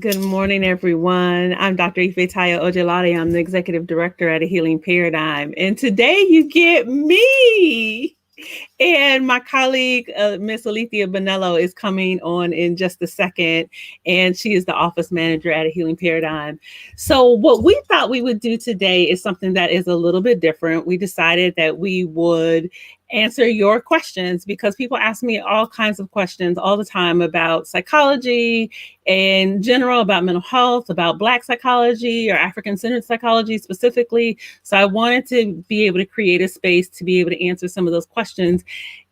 Good morning, everyone. I'm Dr. Ifetayo Ojelade. I'm the Executive Director at A Healing Paradigm. And today you get me. And my colleague, Miss Alethea Bonello, is coming on in just a second. And she is the office manager at A Healing Paradigm. So, what we thought we would do today is something that is a little bit different. We decided that we would answer your questions because people ask me all kinds of questions all the time about psychology in general, about mental health, about Black psychology or African centered psychology specifically. So I wanted to be able to create a space to be able to answer some of those questions.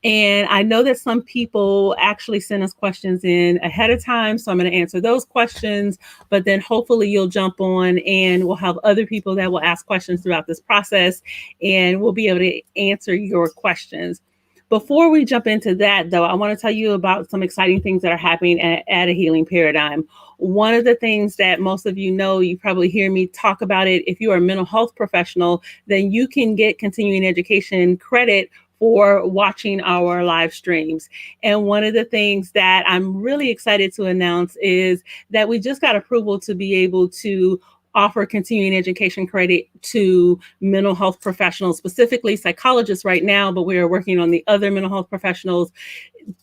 And I know that some people actually send us questions in ahead of time. So I'm going to answer those questions, but then hopefully you'll jump on and we'll have other people that will ask questions throughout this process and we'll be able to answer your questions. Before we jump into that, though, I want to tell you about some exciting things that are happening at A Healing Paradigm. One of the things that most of you know, you probably hear me talk about it. If you are a mental health professional, then you can get continuing education credit for watching our live streams. And one of the things that I'm really excited to announce is that we just got approval to be able to offer continuing education credit to mental health professionals, specifically psychologists right now, but we are working on the other mental health professionals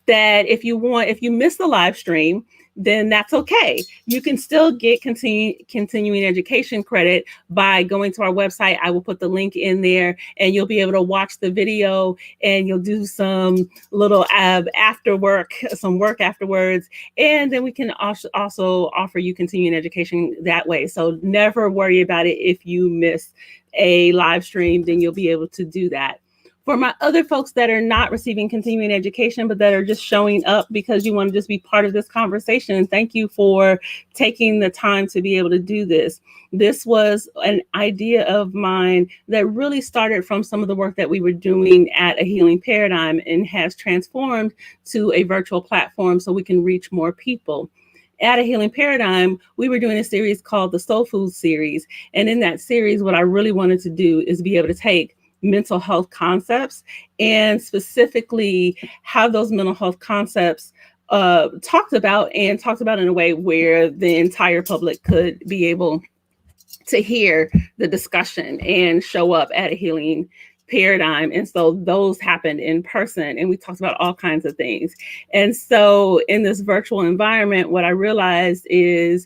that if you miss the live stream, then that's okay. You can still get continuing education credit by going to our website. I will put the link in there and you'll be able to watch the video and you'll do some little after work, some work afterwards. And then we can also offer you continuing education that way. So never worry about it. If you miss a live stream, then you'll be able to do that. For my other folks that are not receiving continuing education, but that are just showing up because you want to just be part of this conversation, thank you for taking the time to be able to do this. This was an idea of mine that really started from some of the work that we were doing at A Healing Paradigm and has transformed to a virtual platform so we can reach more people. At A Healing Paradigm, we were doing a series called the Soul Food series. And in that series, what I really wanted to do is be able to take mental health concepts and specifically have those mental health concepts talked about in a way where the entire public could be able to hear the discussion and show up at A Healing Paradigm. And so those happened in person and we talked about all kinds of things. And so in this virtual environment, what I realized is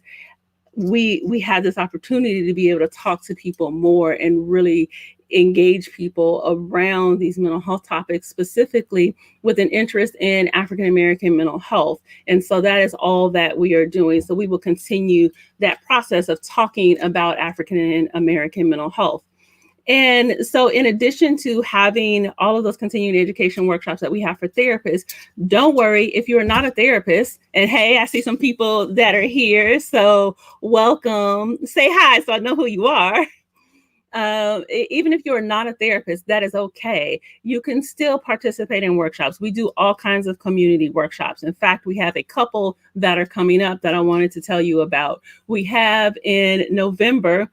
we had this opportunity to be able to talk to people more and really engage people around these mental health topics, specifically with an interest in African American mental health. And so that is all that we are doing. So we will continue that process of talking about African American mental health. And so, in addition to having all of those continuing education workshops that we have for therapists, don't worry if you're not a therapist. And hey, I see some people that are here. So, welcome. Say hi so I know who you are. Even if you're not a therapist, that is okay. You can still participate in workshops. We do all kinds of community workshops. In fact, we have a couple that are coming up that I wanted to tell you about. We have in November,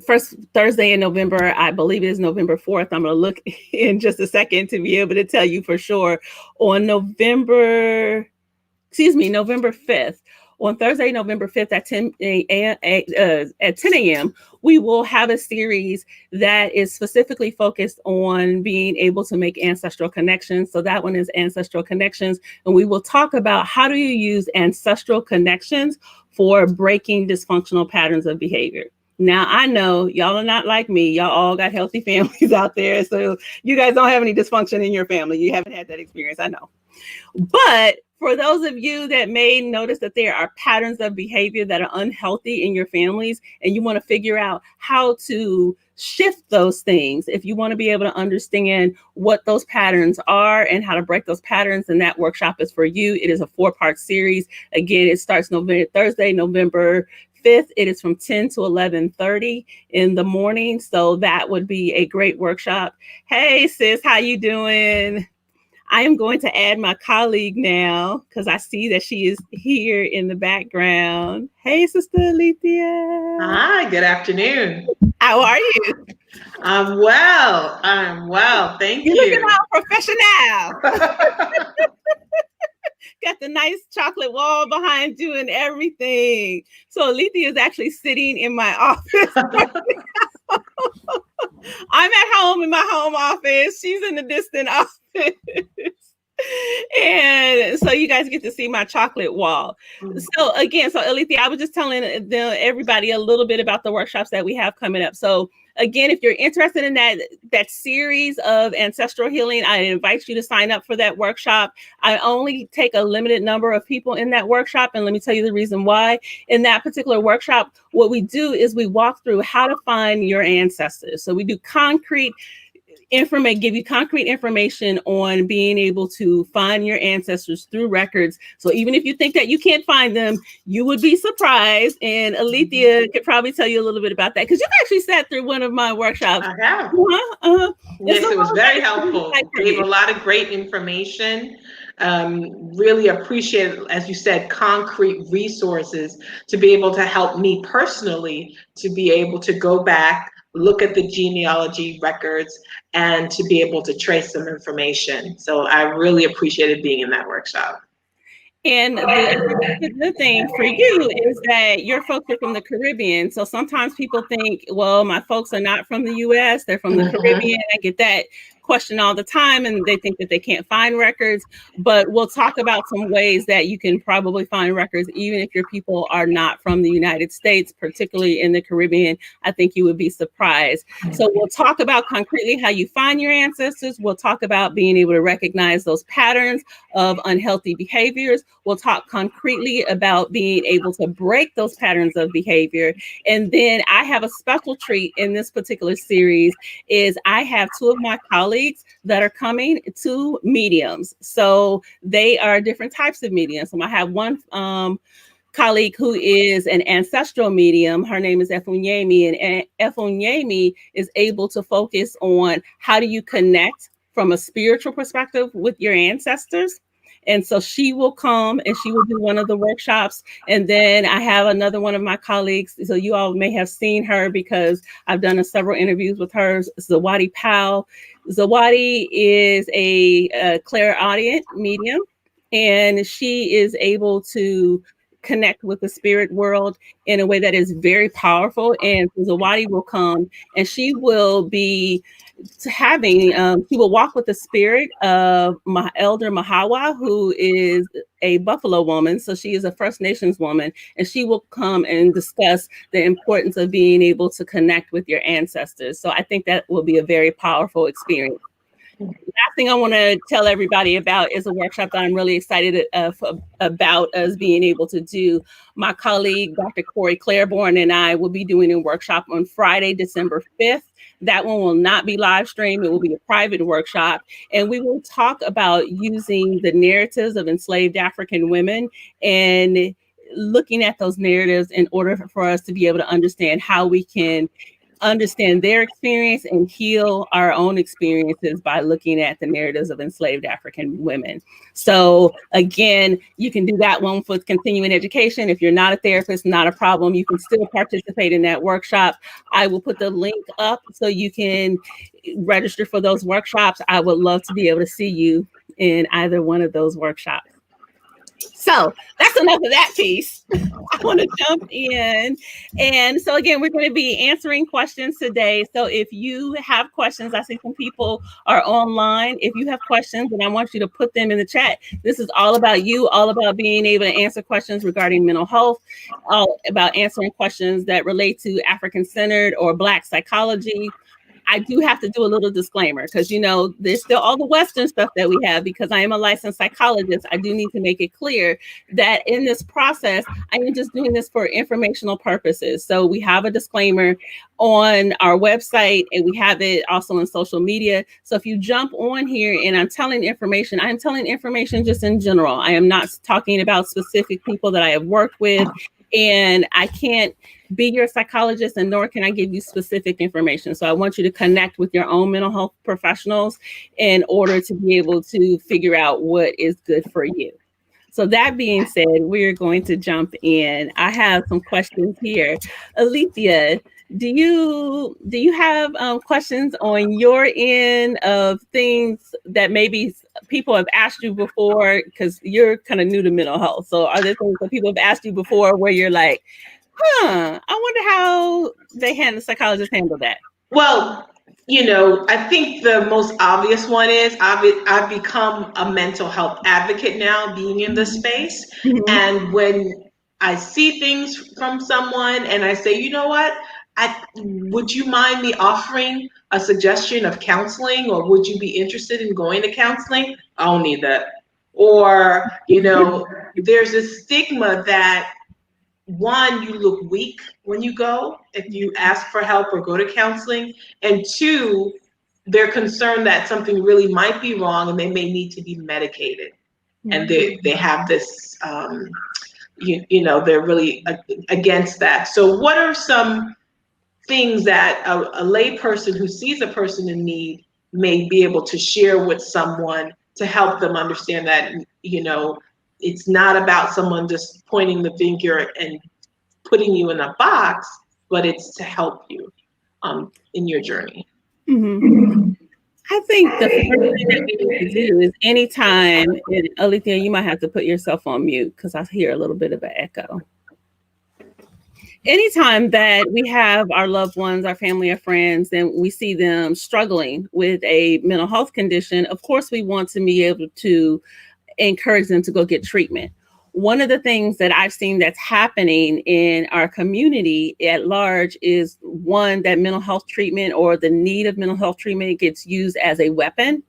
first Thursday in November, I believe it is November 4th. I'm going to look in just a second to be able to tell you for sure. On November 5th. On Thursday, November 5th at 10 a.m., we will have a series that is specifically focused on being able to make ancestral connections. So that one is ancestral connections. And we will talk about how do you use ancestral connections for breaking dysfunctional patterns of behavior. Now, I know y'all are not like me. Y'all all got healthy families out there. So you guys don't have any dysfunction in your family. You haven't had that experience, I know. But for those of you that may notice that there are patterns of behavior that are unhealthy in your families, and you want to figure out how to shift those things, if you want to be able to understand what those patterns are and how to break those patterns, then that workshop is for you. It is a 4-part series. Again, it starts Thursday, November 5th. It is from 10 to 11:30 in the morning. So that would be a great workshop. Hey, sis, how you doing? I am going to add my colleague now because I see that she is here in the background. Hey, Sister Alethea. Hi, good afternoon. How are you? I'm well. Thank you. You're looking all professional. Got the nice chocolate wall behind you and everything. So Alethea is actually sitting in my office. I'm at home in my home office. She's in the distant office. And so you guys get to see my chocolate wall. So again, so Alethea, I was just telling everybody a little bit about the workshops that we have coming up. So again, if you're interested in that series of ancestral healing, I invite you to sign up for that workshop. I only take a limited number of people in that workshop, and let me tell you the reason why. In that particular workshop, what we do is we walk through how to find your ancestors. So we do give you concrete information on being able to find your ancestors through records. So even if you think that you can't find them, you would be surprised. And Alethea could probably tell you a little bit about that, because you've actually sat through one of my workshops. I have. Yes, it was very helpful. Gave a lot of great information. Really appreciate, as you said, concrete resources to be able to help me personally to be able to go back, look at the genealogy records, and to be able to trace some information. So I really appreciated being in that workshop. And the good thing for you is that your folks are from the Caribbean. So sometimes people think, well, my folks are not from the US, they're from the Caribbean. I get that question all the time, and they think that they can't find records. But we'll talk about some ways that you can probably find records, even if your people are not from the United States, particularly in the Caribbean. I think you would be surprised. So we'll talk about concretely how you find your ancestors. We'll talk about being able to recognize those patterns of unhealthy behaviors. We'll talk concretely about being able to break those patterns of behavior. And then I have a special treat in this particular series is I have two of my colleagues that are coming, to mediums. So they are different types of mediums. So I have one colleague who is an ancestral medium. Her name is Efunyemi, and Efunyemi is able to focus on how do you connect from a spiritual perspective with your ancestors. And so she will come and she will do one of the workshops. And then I have another one of my colleagues. So you all may have seen her because I've done several interviews with her, Zawadi Powell. Zawadi is a clairaudient medium, and she is able to connect with the spirit world in a way that is very powerful. And Zawadi will come and she will be she will walk with the spirit of my elder Mahawa, who is a Buffalo woman. So she is a First Nations woman, and she will come and discuss the importance of being able to connect with your ancestors. So I think that will be a very powerful experience. Last thing I want to tell everybody about is a workshop that I'm really excited about us being able to do. My colleague, Dr. Corey Claiborne, and I will be doing a workshop on Friday, December 5th. That one will not be live streamed. It will be a private workshop. And we will talk about using the narratives of enslaved African women and looking at those narratives in order for us to be able to understand how we can understand their experience and heal our own experiences by looking at the narratives of enslaved African women. So again, you can do that one for continuing education. If you're not a therapist, not a problem. You can still participate in that workshop. I will put the link up so you can register for those workshops. I would love to be able to see you in either one of those workshops. So that's enough of that piece. I want to jump in. And so again, we're going to be answering questions today. So if you have questions, I see some people are online. If you have questions, and I want you to put them in the chat. This is all about you, all about being able to answer questions regarding mental health, all about answering questions that relate to African-centered or Black psychology. I do have to do a little disclaimer because, there's still all the Western stuff that we have. Because I am a licensed psychologist, I do need to make it clear that in this process, I am just doing this for informational purposes. So we have a disclaimer on our website, and we have it also on social media. So if you jump on here and I'm telling information just in general. I am not talking about specific people that I have worked with, and I can't be your psychologist, and nor can I give you specific information. So I want you to connect with your own mental health professionals in order to be able to figure out what is good for you. So that being said, we're going to jump in. I have some questions here. Alethea, do you have questions on your end of things that maybe people have asked you before, because you're kind of new to mental health? So are there things that people have asked you before where you're like, I wonder how psychologists handle that? Well, I think the most obvious one is I've become a mental health advocate now, being in this space. Mm-hmm. And when I see things from someone and I say, you know what, would you mind me offering a suggestion of counseling, or would you be interested in going to counseling? I don't need that. Or, there's a stigma that, one, you look weak when you go, if you ask for help or go to counseling, and two, they're concerned that something really might be wrong and they may need to be medicated. Mm-hmm. And they have this, they're really against that. So what are some things that a lay person who sees a person in need may be able to share with someone to help them understand that, it's not about someone just pointing the finger and putting you in a box, but it's to help you in your journey. Mm-hmm. I think the first thing that we need to do is anytime, and Alethea, you might have to put yourself on mute because I hear a little bit of an echo. Anytime that we have our loved ones, our family or friends, and we see them struggling with a mental health condition, of course, we want to be able to encourage them to go get treatment. One of the things that I've seen that's happening in our community at large is, one, that mental health treatment or the need of mental health treatment gets used as a weapon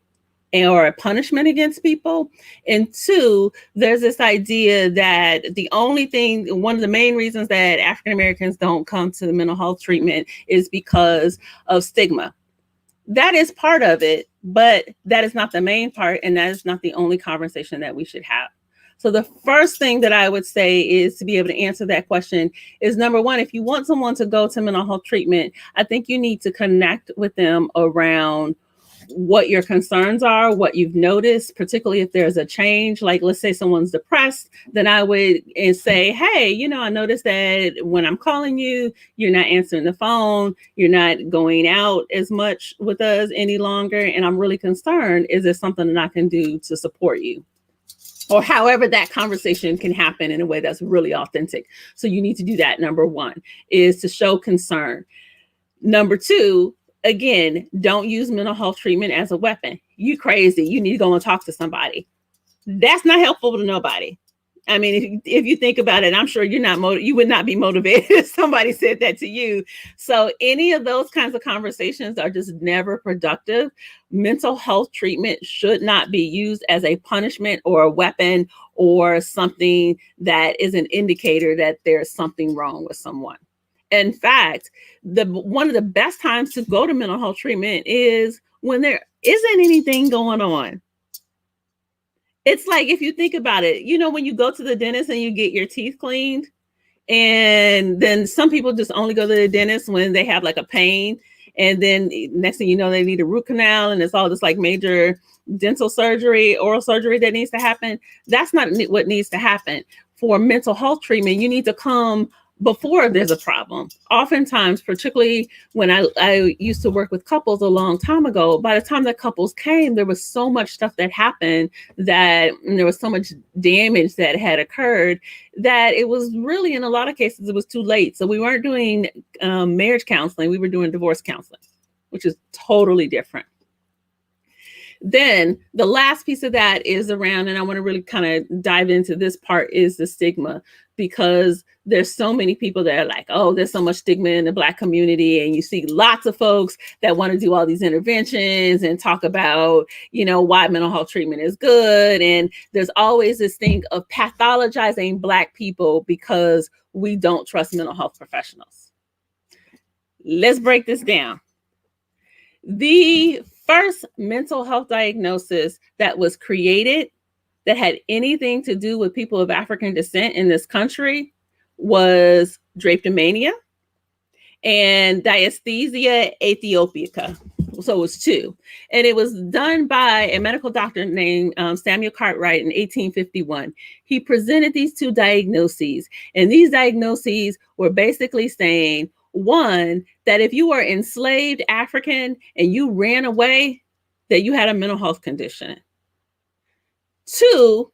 or a punishment against people. And two, there's this idea that one of the main reasons that African Americans don't come to the mental health treatment is because of stigma. That is part of it, but that is not the main part, and that is not the only conversation that we should have. So the first thing that I would say is to be able to answer that question is, number one, if you want someone to go to mental health treatment, I think you need to connect with them around what your concerns are, what you've noticed, particularly if there's a change. Like, let's say someone's depressed, then I would say, hey, I noticed that when I'm calling you, you're not answering the phone, you're not going out as much with us any longer, and I'm really concerned. Is there something that I can do to support you? Or however that conversation can happen in a way that's really authentic. So you need to do that. Number one is to show concern. Number two, again, don't use mental health treatment as a weapon. You crazy. You need to go and talk to somebody. That's not helpful to nobody. I mean, if you think about it, I'm sure you would not be motivated if somebody said that to you. So any of those kinds of conversations are just never productive. Mental health treatment should not be used as a punishment or a weapon or something that is an indicator that there's something wrong with someone. In fact, one of the best times to go to mental health treatment is when there isn't anything going on. It's like, if you think about it, when you go to the dentist and you get your teeth cleaned, and then some people just only go to the dentist when they have like a pain. And then next thing you know, they need a root canal, and it's all this like major dental surgery, oral surgery that needs to happen. That's not what needs to happen. For mental health treatment, you need to come before there's a problem. Oftentimes, particularly when I used to work with couples a long time ago, by the time the couples came, there was so much stuff that happened, and there was so much damage that had occurred, that it was really, in a lot of cases, it was too late. So we weren't doing marriage counseling, we were doing divorce counseling, which is totally different. Then the last piece of that is around, and I want to really kind of dive into this part, is the stigma, because there's so many people that are like, oh, there's so much stigma in the Black community. And you see lots of folks that want to do all these interventions and talk about, why mental health treatment is good. And there's always this thing of pathologizing Black people because we don't trust mental health professionals. Let's break this down. The first mental health diagnosis that was created that had anything to do with people of African descent in this country was drapetomania and dysesthesia aethiopica. So it was two. And it was done by a medical doctor named Samuel Cartwright in 1851. He presented these two diagnoses, and these diagnoses were basically saying, one, that if you were enslaved African and you ran away, that you had a mental health condition. Two,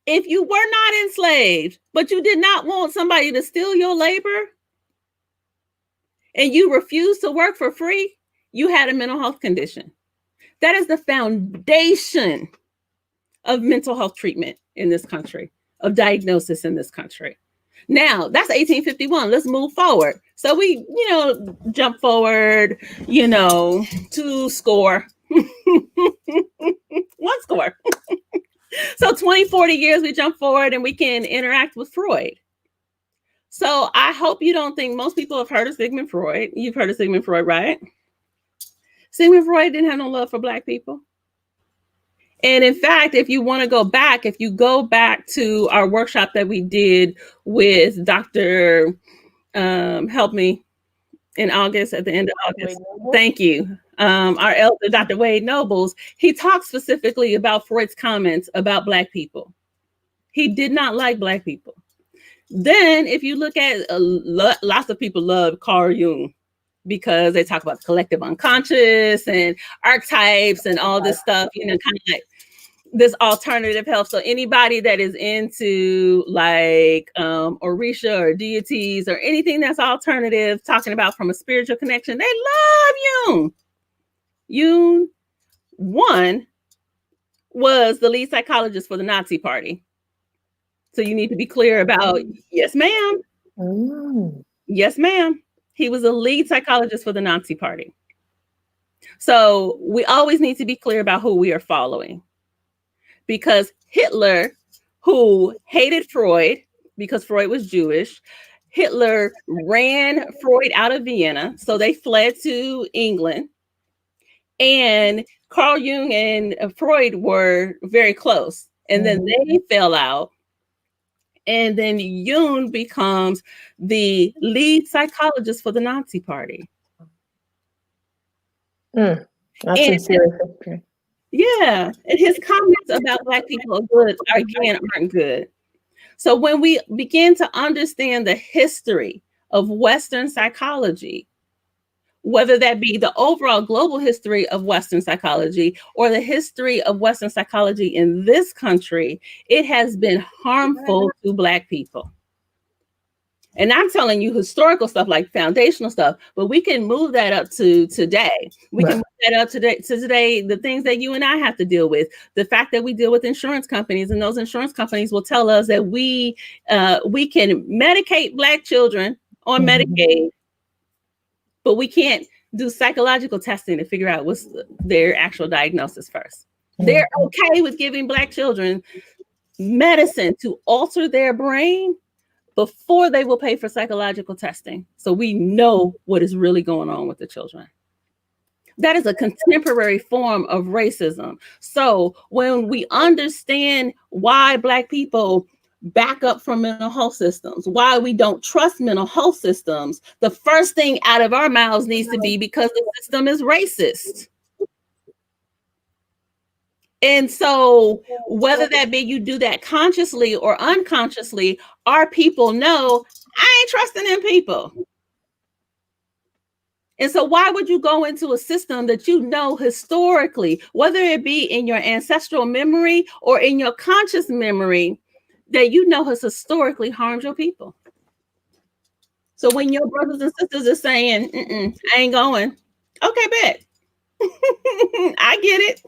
if you were not enslaved, but you did not want somebody to steal your labor and you refused to work for free, you had a mental health condition. That is the foundation of mental health treatment in this country, of diagnosis in this country. Now, that's 1851. Let's move forward. So we, jump forward, to score. One score. So 20, 40 years, we jump forward and we can interact with Freud. So I hope you don't think most people have heard of Sigmund Freud. You've heard of Sigmund Freud, right? Sigmund Freud didn't have no love for Black people. And in fact, if you want to go back, if you go back to our workshop that we did with Dr. Help me, in August, at the end of August. Thank you. Our elder, Dr. Wade Nobles, he talks specifically about Freud's comments about Black people. He did not like Black people. Then if you look at, lots of people love Carl Jung because they talk about the collective unconscious and archetypes and all this stuff, kind of like this alternative health. So anybody that is into like Orisha or deities or anything that's alternative, talking about from a spiritual connection, they love Jung. Jung, one, was the lead psychologist for the Nazi Party. So you need to be clear about, yes, ma'am. Yes, ma'am. He was a lead psychologist for the Nazi Party. So we always need to be clear about who we are following. Because Hitler, who hated Freud because Freud was Jewish, Hitler ran Freud out of Vienna. So they fled to England. And Carl Jung and Freud were very close. And then they fell out. And then Jung becomes the lead psychologist for the Nazi Party. That's sincere. Yeah, and his comments about Black people aren't good. So when we begin to understand the history of Western psychology, whether that be the overall global history of Western psychology or the history of Western psychology in this country, it has been harmful to Black people. And I'm telling you historical stuff, like foundational stuff, but we can move that up to today. We can move that up to today, the things that you and I have to deal with. The fact that we deal with insurance companies, and those insurance companies will tell us that we can medicate Black children on Medicaid, but we can't do psychological testing to figure out what's their actual diagnosis first. They're okay with giving Black children medicine to alter their brain before they will pay for psychological testing. So we know what is really going on with the children. That is a contemporary form of racism. So when we understand why Black people back up from mental health systems, why we don't trust mental health systems, the first thing out of our mouths needs to be because the system is racist. And so whether that be you do that consciously or unconsciously, our people know, I ain't trusting them people. And so why would you go into a system that you know historically, whether it be in your ancestral memory or in your conscious memory, that you know has historically harmed your people? So when your brothers and sisters are saying, I ain't going, okay, bet. I get it.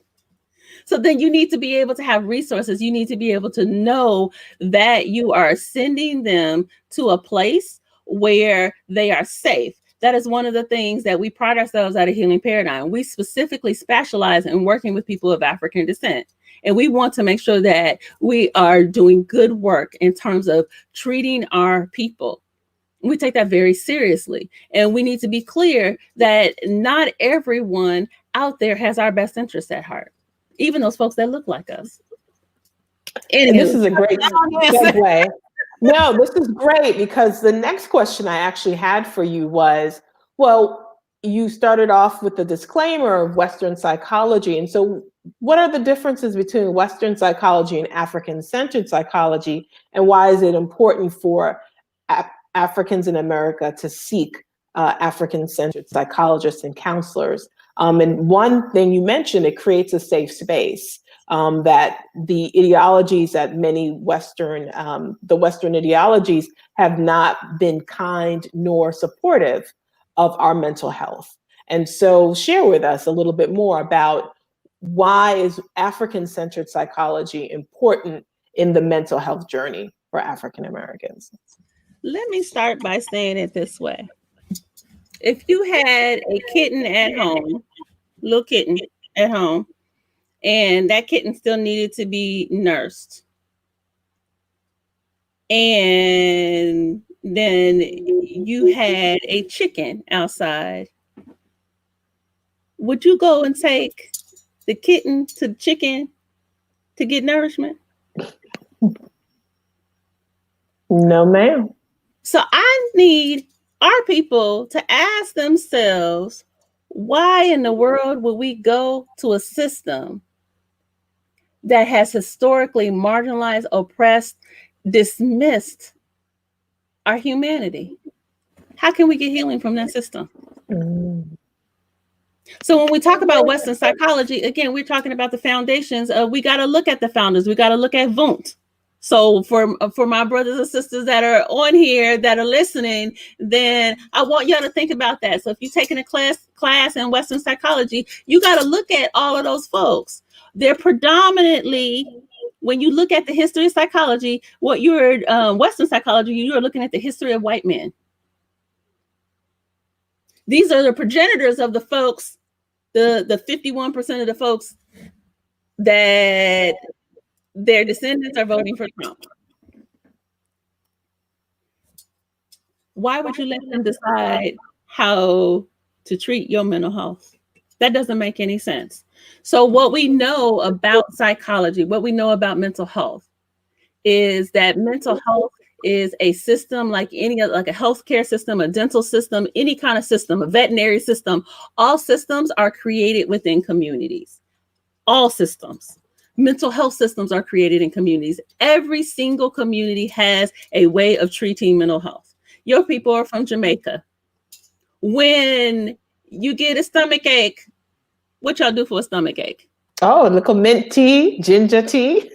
So then you need to be able to have resources. You need to be able to know that you are sending them to a place where they are safe. That is one of the things that we pride ourselves at a Healing Paradigm. We specifically specialize in working with people of African descent. And we want to make sure that we are doing good work in terms of treating our people. We take that very seriously. And we need to be clear that not everyone out there has our best interests at heart. Even those folks that look like us. And this is a great segue. No, this is great, because the next question I actually had for you was, well, you started off with the disclaimer of Western psychology. And so what are the differences between Western psychology and African-centered psychology? And why is it important for Africans in America to seek African-centered psychologists and counselors? And one thing you mentioned, it creates a safe space. that the ideologies that many the Western ideologies have not been kind nor supportive of our mental health. And so share with us a little bit more about why is African-centered psychology important in the mental health journey for African Americans? Let me start by saying it this way. If you had a kitten at home, little kitten at home, and that kitten still needed to be nursed, and then you had a chicken outside, would you go and take the kitten to the chicken to get nourishment? No, ma'am. So I need our people to ask themselves, why in the world would we go to a system that has historically marginalized, oppressed, dismissed our humanity? How can we get healing from that system? So when we talk about Western psychology, again, we're talking about the foundations of, we got to look at the founders. We got to look at Wundt. So for my brothers and sisters that are on here that are listening, then I want y'all to think about that. So if you're taking a class in Western psychology, you got to look at all of those folks. They're predominantly, when you look at the history of psychology, what you're Western psychology, you're looking at the history of white men. These are the progenitors of the folks, the 51% of the folks that their descendants are voting for Trump. Why would you let them decide how to treat your mental health? That doesn't make any sense. So what we know about psychology, what we know about mental health, is that mental health is a system like any other, like a healthcare system, a dental system, any kind of system, a veterinary system. All systems are created within communities. All systems. Mental health systems are created in communities. Every single community has a way of treating mental health. Your people are from Jamaica. When you get a stomach ache, what y'all do for a stomach ache? Oh, a little mint tea, ginger tea.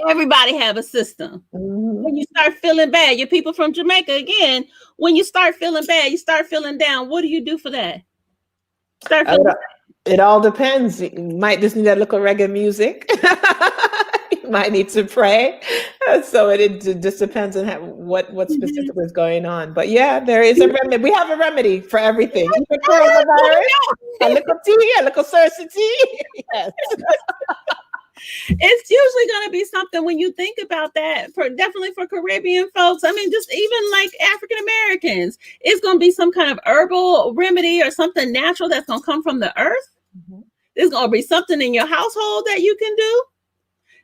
Everybody have a system. When you start feeling bad, your people from Jamaica, again, when you start feeling bad, you start feeling down, what do you do for that? Start feeling It all depends. You might just need a little reggae music. You might need to pray. So it just depends on what specifically is going on. But yeah, there is a remedy. We have a remedy for everything. Even coronavirus, a little tea, a little Cersei tea. Yes. It's usually going to be something, when you think about that, definitely for Caribbean folks. I mean, just even like African Americans, it's going to be some kind of herbal remedy or something natural that's going to come from the earth. There's going to be something in your household that you can do.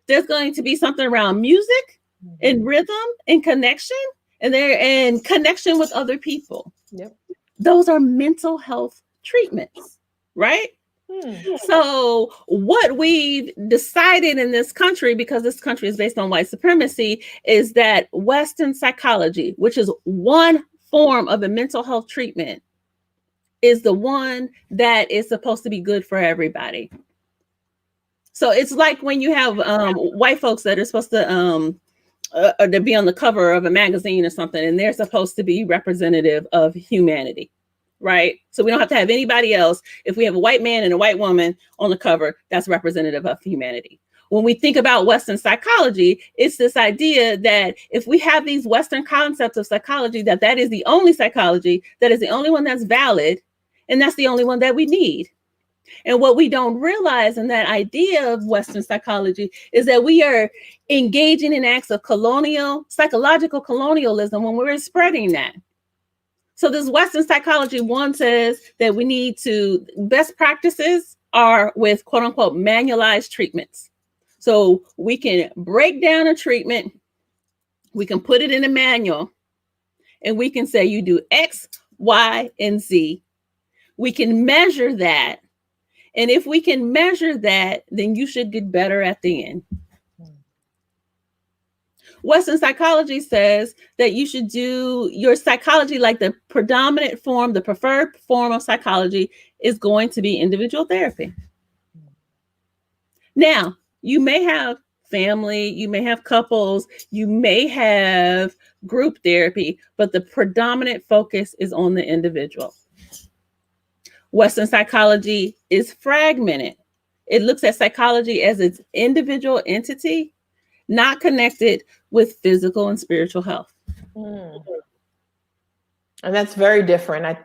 There's going to be something around music and rhythm and connection, and connection with other people. Yep. Those are mental health treatments, right? So what we've decided in this country, because this country is based on white supremacy, is that Western psychology, which is one form of a mental health treatment, is the one that is supposed to be good for everybody. So it's like when you have white folks that are supposed to be on the cover of a magazine or something, and they're supposed to be representative of humanity. Right? So we don't have to have anybody else. If we have a white man and a white woman on the cover, that's representative of humanity. When we think about Western psychology, it's this idea that if we have these Western concepts of psychology, that is the only psychology, that is the only one that's valid, and that's the only one that we need. And what we don't realize in that idea of Western psychology is that we are engaging in acts of psychological colonialism when we're spreading that. So this Western psychology one says that we need to, best practices are with quote unquote manualized treatments. So we can break down a treatment, we can put it in a manual, and we can say you do X, Y, and Z. We can measure that. And if we can measure that, then you should get better at the end. Western psychology says that you should do your psychology, like the predominant form, the preferred form of psychology is going to be individual therapy. Now, you may have family, you may have couples, you may have group therapy, but the predominant focus is on the individual. Western psychology is fragmented. It looks at psychology as its individual entity, not connected with physical and spiritual health. And that's very different.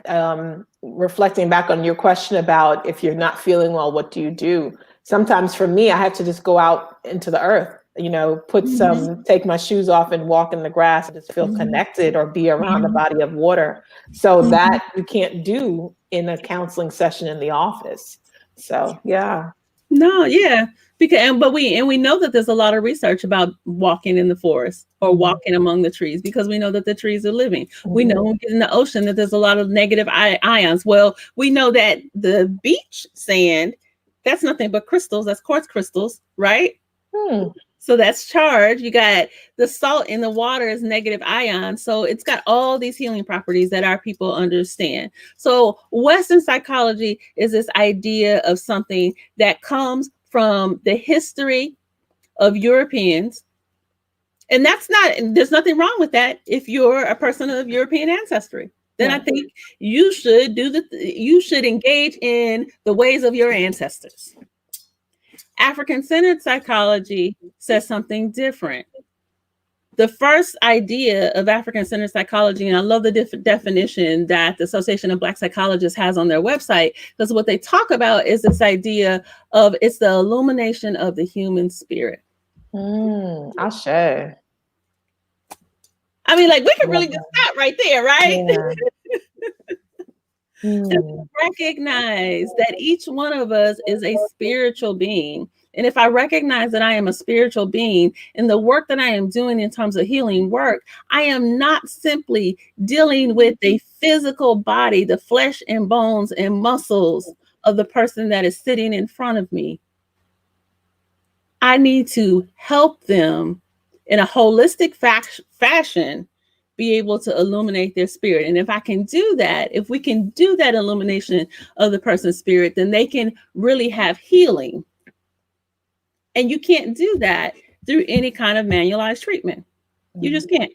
Reflecting back on your question about if you're not feeling well, what do you do? Sometimes for me, I have to just go out into the earth, take my shoes off and walk in the grass and just feel connected, or be around a body of water. So that you can't do in a counseling session in the office. So, yeah. No, yeah. But we know that there's a lot of research about walking in the forest or walking among the trees, because we know that the trees are living. We know when we get in the ocean that there's a lot of negative ions. Well, we know that the beach sand, that's nothing but crystals. That's quartz crystals, right? So that's charged. You got the salt in the water is negative ions. So it's got all these healing properties that our people understand. So Western psychology is this idea of something that comes from the history of Europeans. And there's nothing wrong with that. If you're a person of European ancestry, then I think you should engage in the ways of your ancestors. African-centered psychology says something different. The first idea of African-centered psychology, and I love the definition that the Association of Black Psychologists has on their website, because what they talk about is this idea of it's the illumination of the human spirit. Ashe. I mean, like, we could really just stop right there, right? Yeah. To recognize that each one of us is a spiritual being. And if I recognize that I am a spiritual being, and the work that I am doing in terms of healing work, I am not simply dealing with the physical body, the flesh and bones and muscles of the person that is sitting in front of me. I need to help them in a holistic fashion be able to illuminate their spirit. And if I can do that, if we can do that illumination of the person's spirit, then they can really have healing. And you can't do that through any kind of manualized treatment. You just can't.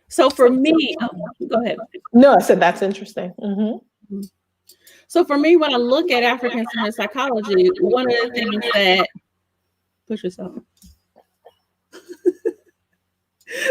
So for me, go ahead. No, I said that's interesting. So for me, when I look at African-centered psychology, one of the things that, push yourself.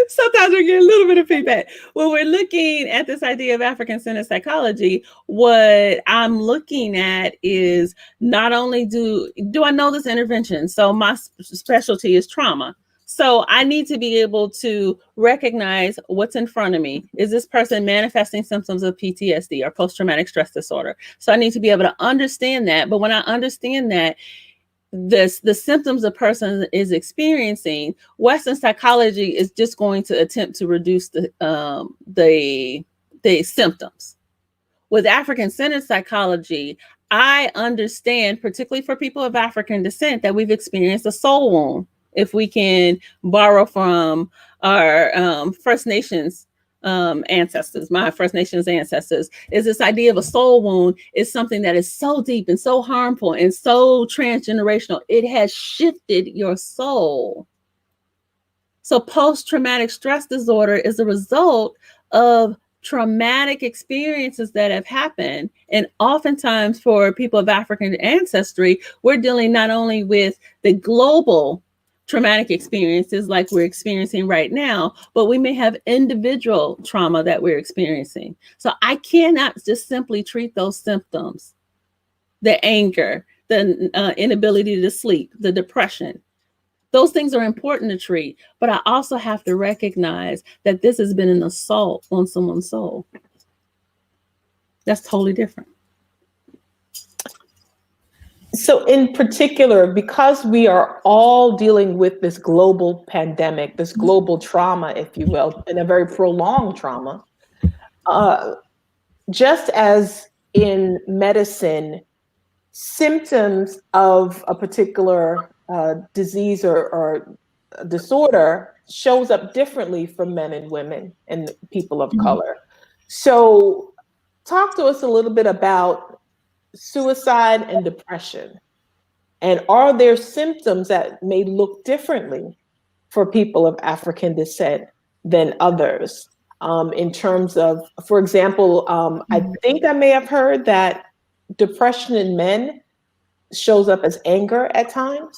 Sometimes we get a little bit of feedback. When we're looking at this idea of African-centered psychology, what I'm looking at is not only do I know this intervention? So my specialty is trauma. So I need to be able to recognize what's in front of me. Is this person manifesting symptoms of PTSD or post-traumatic stress disorder? So I need to be able to understand that. But when I understand that, the symptoms a person is experiencing, Western psychology is just going to attempt to reduce the symptoms. With African-centered psychology, I understand, particularly for people of African descent, that we've experienced a soul wound. If we can borrow from our First Nations ancestors, my First Nations ancestors, is this idea of a soul wound is something that is so deep and so harmful and so transgenerational. It has shifted your soul. So post-traumatic stress disorder is a result of traumatic experiences that have happened. And oftentimes for people of African ancestry, we're dealing not only with the global traumatic experiences like we're experiencing right now, but we may have individual trauma that we're experiencing. So I cannot just simply treat those symptoms, the anger, the inability to sleep, the depression. Those things are important to treat, but I also have to recognize that this has been an assault on someone's soul. That's totally different. So in particular, because we are all dealing with this global pandemic, this global trauma, if you will, and a very prolonged trauma, just as in medicine, symptoms of a particular disease or disorder shows up differently for men and women and people of color. So talk to us a little bit about suicide and depression? And are there symptoms that may look differently for people of African descent than others? In terms of, for example, I think I may have heard that depression in men shows up as anger at times,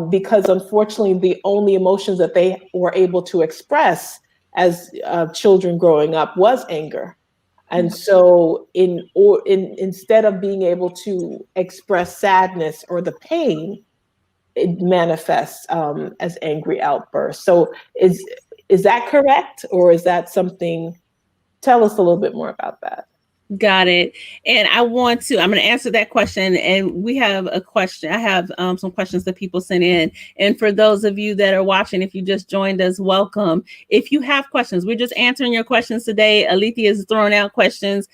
because unfortunately the only emotions that they were able to express as children growing up was anger. And so instead of being able to express sadness or the pain, it manifests as angry outbursts. So is that correct? Or is that something? Tell us a little bit more about that. Got it. And I'm going to answer that question. And we have a question. I have some questions that people sent in. And for those of you that are watching, if you just joined us, welcome. If you have questions, we're just answering your questions today. Alethea is throwing out questions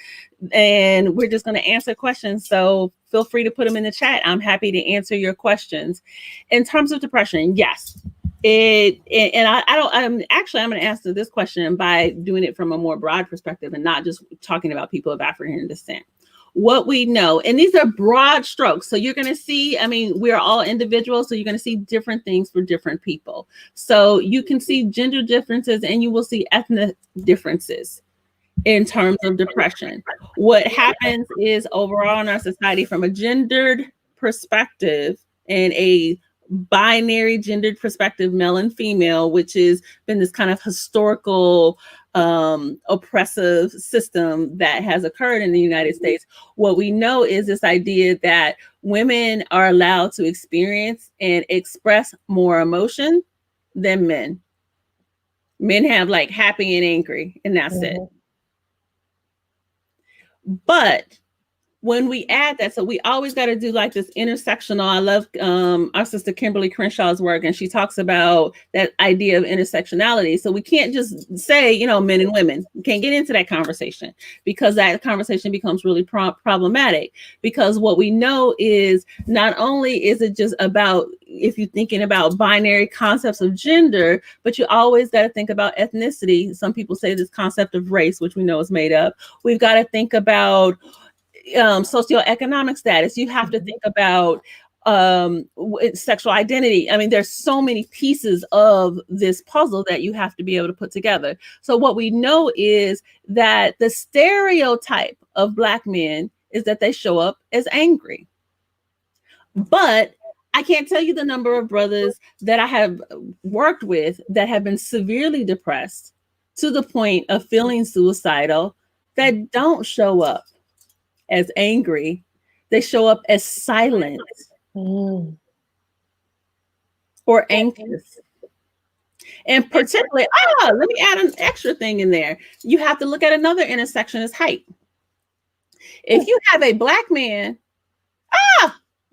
and we're just going to answer questions. So feel free to put them in the chat. I'm happy to answer your questions. In terms of depression, yes. I'm going to answer this question by doing it from a more broad perspective and not just talking about people of African descent. What we know, and these are broad strokes. So you're going to see, we're all individuals. So you're going to see different things for different people. So you can see gender differences and you will see ethnic differences in terms of depression. What happens is overall in our society from a gendered perspective and a binary gendered perspective, male and female, which has been this kind of historical oppressive system that has occurred in the United States. What we know is this idea that women are allowed to experience and express more emotion than men. Men have like happy and angry, and that's it. But when we add that, so we always got to do like this intersectional. I love our sister Kimberly Crenshaw's work, and she talks about that idea of intersectionality. So we can't just say, men and women. We can't get into that conversation because that conversation becomes really problematic. Because what we know is not only is it just about, if you're thinking about binary concepts of gender, but you always got to think about ethnicity. Some people say this concept of race, which we know is made up. We've got to think about socioeconomic status. You have to think about sexual identity. There's so many pieces of this puzzle that you have to be able to put together. So what we know is that the stereotype of Black men is that they show up as angry. But I can't tell you the number of brothers that I have worked with that have been severely depressed to the point of feeling suicidal that don't show up as angry. They show up as silent or anxious. And particularly, let me add an extra thing in there. You have to look at another intersection as height. If you have a Black man,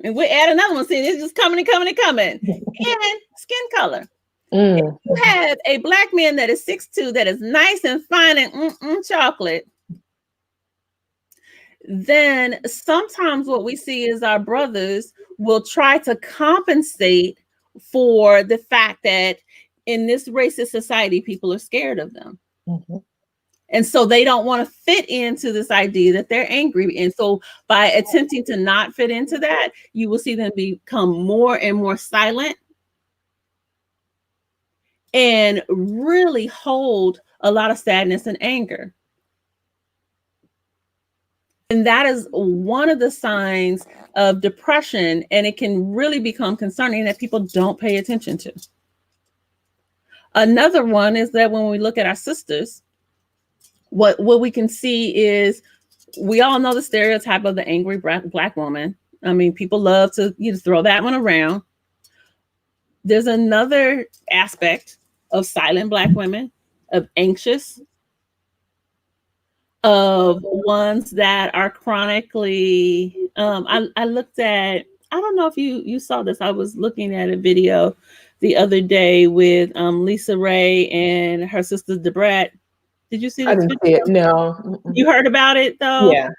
and we add another one, see, it's just coming and coming and coming, and skin color. If you have a Black man that is 6'2", that is nice and fine and chocolate, then sometimes what we see is our brothers will try to compensate for the fact that in this racist society, people are scared of them. And so they don't want to fit into this idea that they're angry. And so by attempting to not fit into that, you will see them become more and more silent and really hold a lot of sadness and anger. And that is one of the signs of depression, and it can really become concerning that people don't pay attention to. Another one is that when we look at our sisters, what we can see is we all know the stereotype of the angry Black woman. People love to throw that one around. There's another aspect of silent Black women, of anxious, of ones that are chronically, I looked at, I don't know if you saw this. I was looking at a video the other day with Lisa Ray and her sister Debrat. Did you see this? I didn't see it, no. You heard about it though? Yeah.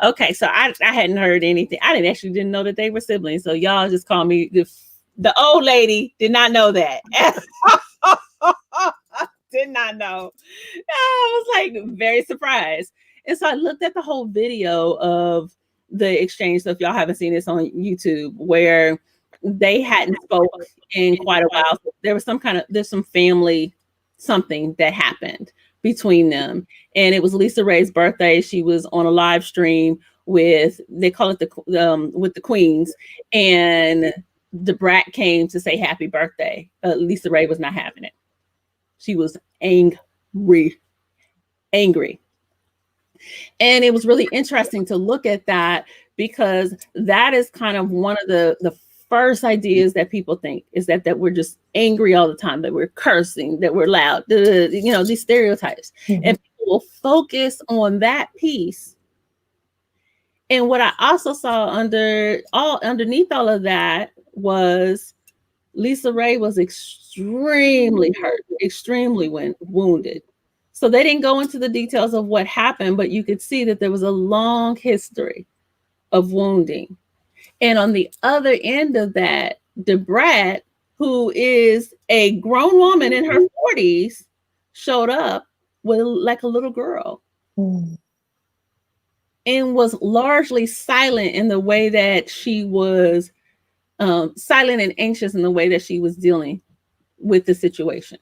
Okay, so I hadn't heard anything. I didn't know that they were siblings. So y'all just call me the old lady. Did not know that. Did not know. I was like very surprised. And so I looked at the whole video of the exchange. So if y'all haven't seen this on YouTube, where they hadn't spoke in quite a while, there was there's some family something that happened between them, and it was Lisa Ray's birthday. She was on a live stream with, they call it with the Queens, and the brat came to say happy birthday. Lisa Ray was not having it. She was angry. And it was really interesting to look at that, because that is kind of one of the first ideas that people think, is that we're just angry all the time, that we're cursing, that we're loud, these stereotypes. Mm-hmm. And people will focus on that piece. And what I also saw underneath all of that was Lisa Ray was extremely hurt, extremely wounded. So they didn't go into the details of what happened, but you could see that there was a long history of wounding. And on the other end of that, the brat, who is a grown woman in her 40s, showed up with like a little girl. Mm. And was largely silent in the way that she was silent and anxious in the way that she was dealing with the situation.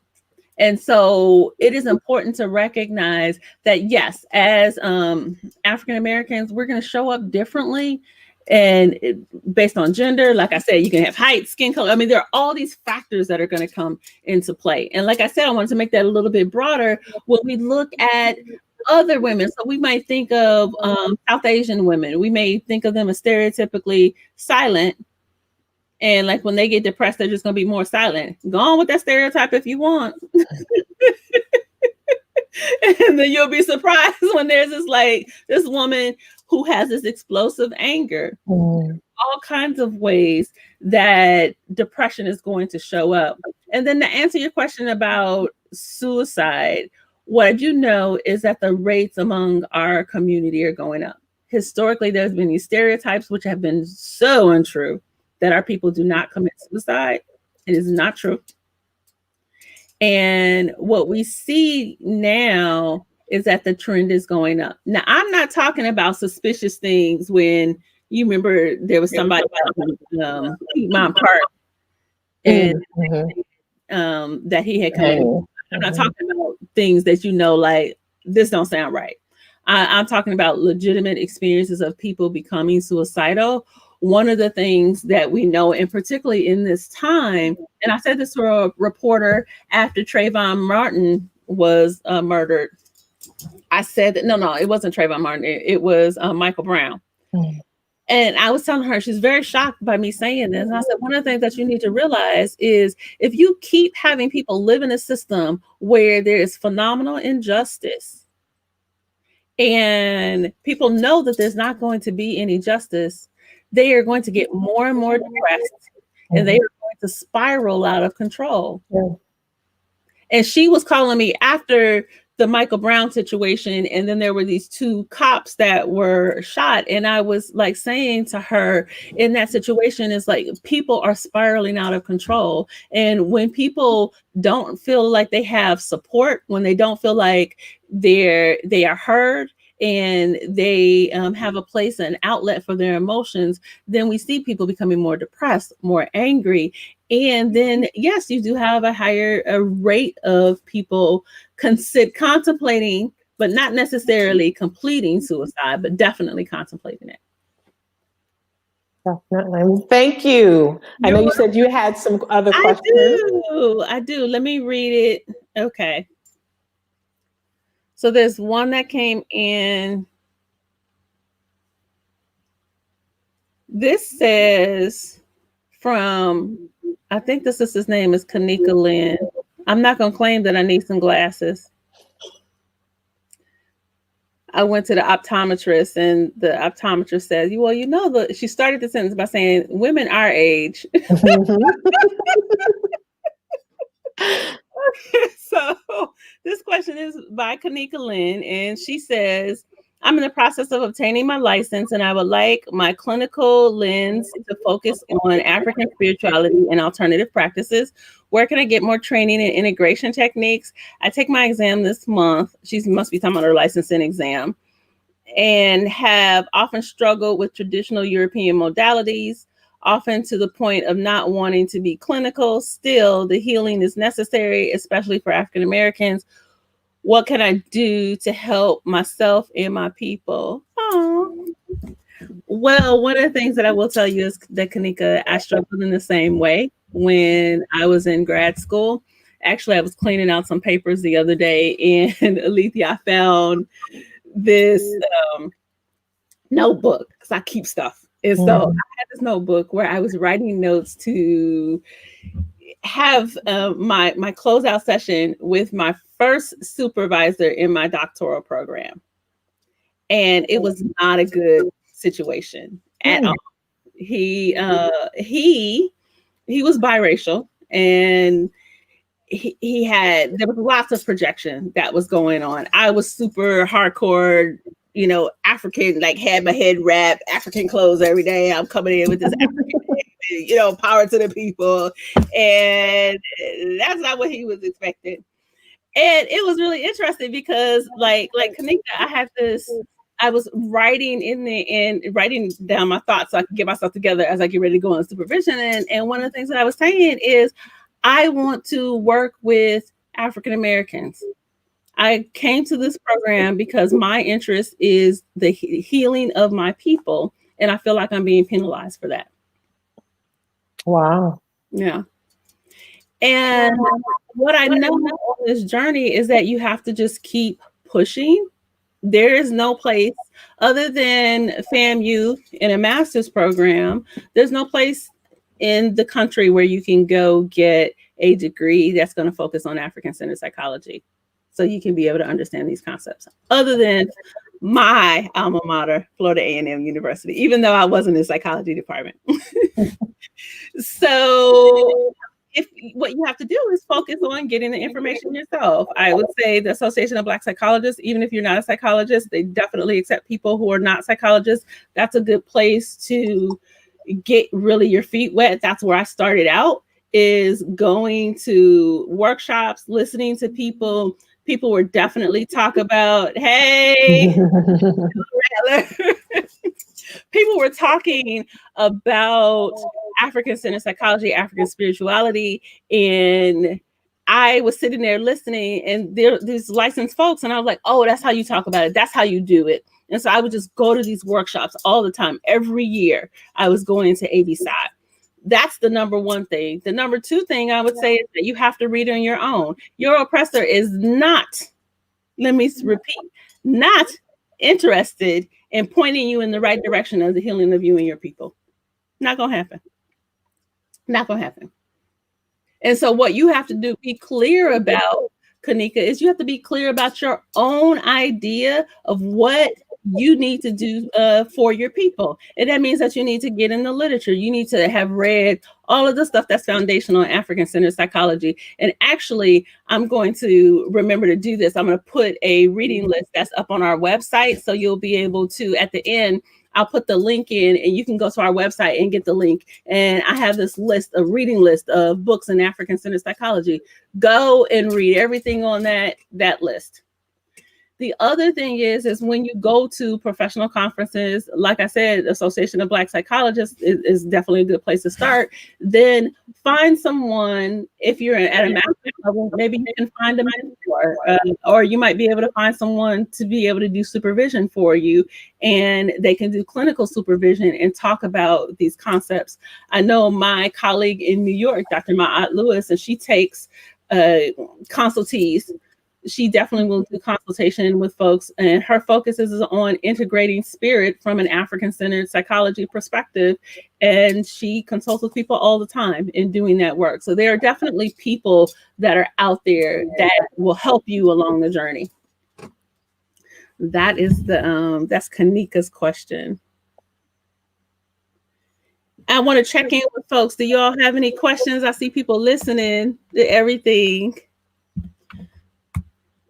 And so it is important to recognize that, yes, as African Americans, we're going to show up differently, and based on gender. Like I said, you can have height, skin color. I mean, there are all these factors that are going to come into play. And like I said, I wanted to make that a little bit broader when we look at other women. So we might think of South Asian women. We may think of them as stereotypically silent. And like when they get depressed, they're just going to be more silent. Go on with that stereotype if you want. And then you'll be surprised when there's this woman who has this explosive anger. All kinds of ways that depression is going to show up. And then to answer your question about suicide, what I do know is that the rates among our community are going up. Historically, there's been these stereotypes which have been so untrue, that our people do not commit suicide. It is not true. And what we see now is that the trend is going up. Now, I'm not talking about suspicious things when you remember there was somebody about Piedmont Park and that he had come in. I'm not talking about things that like, this don't sound right. I'm talking about legitimate experiences of people becoming suicidal. One of the things that we know, and particularly in this time, and I said this to a reporter after Trayvon Martin was murdered. I said that, no, it wasn't Trayvon Martin. It was Michael Brown. And I was telling her, she's very shocked by me saying this. And I said, one of the things that you need to realize is if you keep having people live in a system where there is phenomenal injustice and people know that there's not going to be any justice, they are going to get more and more depressed and they are going to spiral out of control. And she was calling me after the Michael Brown situation, and then there were these two cops that were shot, and I was like saying to her, in that situation, it's like people are spiraling out of control. And when people don't feel like they have support, when they don't feel like they are heard and they have a place, an outlet for their emotions, then we see people becoming more depressed, more angry. And then, yes, you do have a higher rate of people contemplating, but not necessarily completing suicide, but definitely contemplating it. Definitely. Thank you. I know you said you had some other questions. I do. Let me read it. Okay. So there's one that came in. This says from, I think the sister's name is Kanika Lynn. I'm not going to claim that I need some glasses. I went to the optometrist and the optometrist says, well, she started the sentence by saying, women our age. So this question is by Kanika Lynn, and she says, I'm in the process of obtaining my license, and I would like my clinical lens to focus on African spirituality and alternative practices. Where can I get more training in integration techniques? I take my exam this month. She must be talking about her licensing exam. and have often struggled with traditional European modalities, often to the point of not wanting to be clinical. Still, the healing is necessary, especially for African Americans. What can I do to help myself and my people? Oh. Well, one of the things that I will tell you is that, Kanika, I struggled in the same way when I was in grad school. Actually, I was cleaning out some papers the other day, and Alethea, I found this notebook because I keep stuff. And so I had this notebook where I was writing notes to have my closeout session with my first supervisor in my doctoral program. And it was not a good situation at all. He was biracial, and he had, there was lots of projection that was going on. I was super hardcore, you know, African, like had my head wrapped, African clothes every day. I'm coming in with this African, you know, power to the people. And that's not what he was expecting. And it was really interesting because like Kanika, I was writing writing down my thoughts so I could get myself together as I get ready to go on supervision. And one of the things that I was saying is I want to work with African Americans. I came to this program because my interest is the healing of my people, and I feel like I'm being penalized for that. Wow. Yeah. And what I know on this journey is that you have to just keep pushing. There is no place other than FAMU in a master's program. There's no place in the country where you can go get a degree that's going to focus on African-centered psychology, so you can be able to understand these concepts, other than my alma mater, Florida A&M University, even though I wasn't in the psychology department. So if what you have to do is focus on getting the information yourself. I would say the Association of Black Psychologists, even if you're not a psychologist, they definitely accept people who are not psychologists. That's a good place to get really your feet wet. That's where I started out, is going to workshops, listening to people. People were definitely talk about, hey, people were talking about African-centered psychology, African spirituality, and I was sitting there listening, and there's licensed folks, and I was like, oh, that's how you talk about it. That's how you do it. And so I would just go to these workshops all the time. Every year I was going into ABSI. That's the number one thing. The number two thing I would say is that you have to read on your own. Your oppressor is not, let me repeat, not interested in pointing you in the right direction of the healing of you and your people. Not gonna happen. Not gonna happen. And so what you have to do, be clear about, Kanika, is you have to be clear about your own idea of what you need to do for your people. And that means that you need to get in the literature. You need to have read all of the stuff that's foundational in African-centered psychology. And actually, I'm going to remember to do this. I'm going to put a reading list that's up on our website. So you'll be able to, at the end, I'll put the link in and you can go to our website and get the link. And I have this list, a reading list of books in African-centered psychology. Go and read everything on that list. The other thing is when you go to professional conferences, like I said, Association of Black Psychologists is definitely a good place to start. Then find someone, if you're at a master's level, maybe you can find a mentor, or you might be able to find someone to be able to do supervision for you, and they can do clinical supervision and talk about these concepts. I know my colleague in New York, Dr. Ma'at Lewis, and she takes consultees. She definitely will do consultation with folks, and her focus is on integrating spirit from an African-centered psychology perspective. And she consults with people all the time in doing that work. So there are definitely people that are out there that will help you along the journey. That is that's Kanika's question. I want to check in with folks. Do y'all have any questions? I see people listening to everything.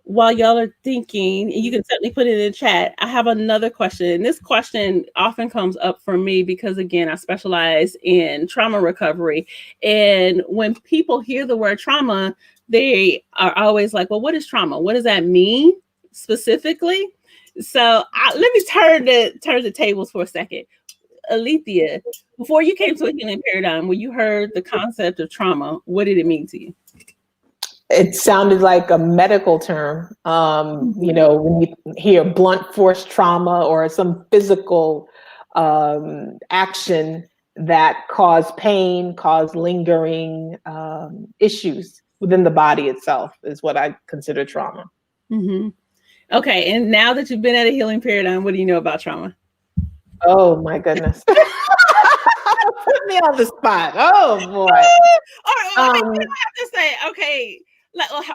While y'all are thinking, you can certainly put it in the chat. I have another question. This question often comes up for me because, again, I specialize in trauma recovery. And when people hear the word trauma, they are always like, well, what is trauma? What does that mean specifically? So let me turn the tables for a second. Alethea, before you came to a healing paradigm, when you heard the concept of trauma, what did it mean to you? It sounded like a medical term. You know, when you hear blunt force trauma or some physical action that cause pain, cause lingering issues within the body itself is what I consider trauma. Mm-hmm. Okay, and now that you've been at a healing paradigm, what do you know about trauma? Oh my goodness. Put me on the spot. Oh boy. I mean, you don't have to say, okay,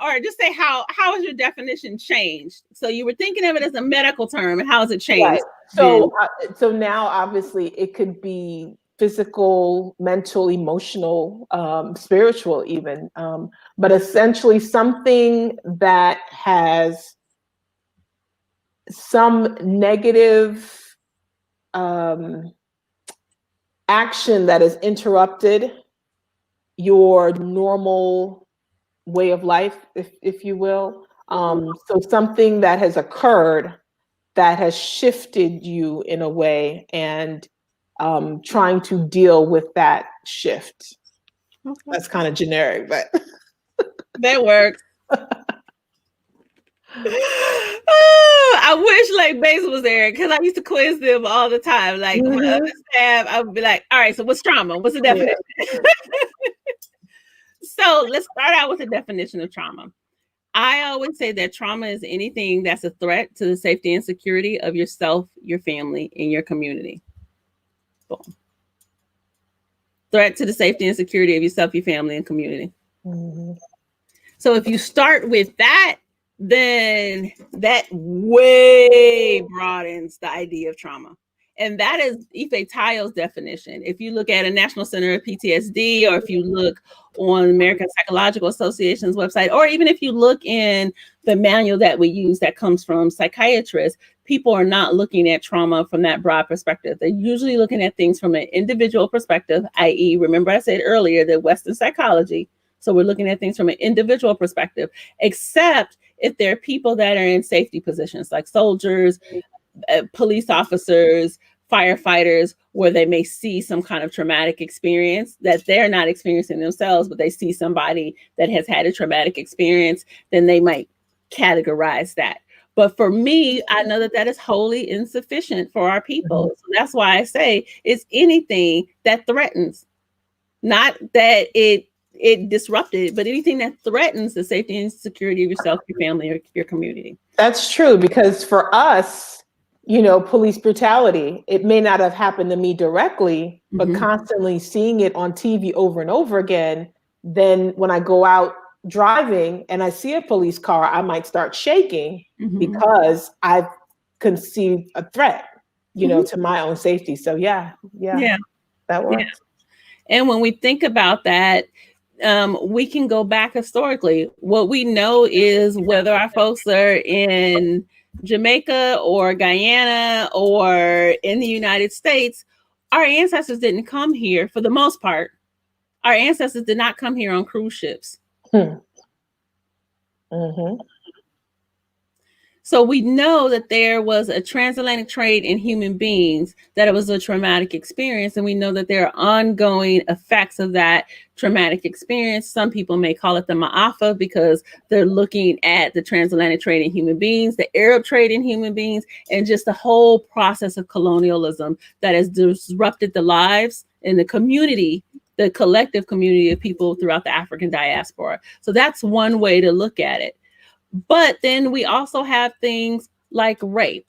or just say how has your definition changed? So you were thinking of it as a medical term, and how has it changed? Right. So now obviously it could be physical, mental, emotional, spiritual even, but essentially something that has some negative action that has interrupted your normal way of life, if you will. So something that has occurred that has shifted you in a way, and trying to deal with that shift. Okay. That's kind of generic, but that works. I wish like Basil was there, because I used to quiz them all the time. Like when other staff, I would be like, all right, so what's trauma? What's the definition? Yeah. So let's start out with the definition of trauma. I always say that trauma is anything that's a threat to the safety and security of yourself, your family, and your community. Boom. Threat to the safety and security of yourself, your family, and community. Mm-hmm. So if you start with that, then that way broadens the idea of trauma. And that is Ifetayo's definition. If you look at a National Center of PTSD, or if you look on American Psychological Association's website, or even if you look in the manual that we use that comes from psychiatrists, people are not looking at trauma from that broad perspective. They're usually looking at things from an individual perspective, i.e., remember I said earlier that Western psychology. So we're looking at things from an individual perspective, except if there are people that are in safety positions, like soldiers, police officers, firefighters, where they may see some kind of traumatic experience that they're not experiencing themselves, but they see somebody that has had a traumatic experience, then they might categorize that. But for me, I know that that is wholly insufficient for our people. So that's why I say it's anything that threatens, not that it disrupted, but anything that threatens the safety and security of yourself, your family, or your community. That's true, because for us, you know, police brutality, it may not have happened to me directly, but constantly seeing it on TV over and over again, then when I go out driving and I see a police car, I might start shaking because I've conceived a threat, you know, to my own safety. So yeah, that works. Yeah. And when we think about that, we can go back historically. What we know is whether our folks are in Jamaica or Guyana or in the United States, our ancestors didn't come here for the most part. Our ancestors did not come here on cruise ships. So we know that there was a transatlantic trade in human beings, that it was a traumatic experience. And we know that there are ongoing effects of that traumatic experience. Some people may call it the Ma'afa, because they're looking at the transatlantic trade in human beings, the Arab trade in human beings, and just the whole process of colonialism that has disrupted the lives in the community, the collective community of people throughout the African diaspora. So that's one way to look at it. But then we also have things like rape.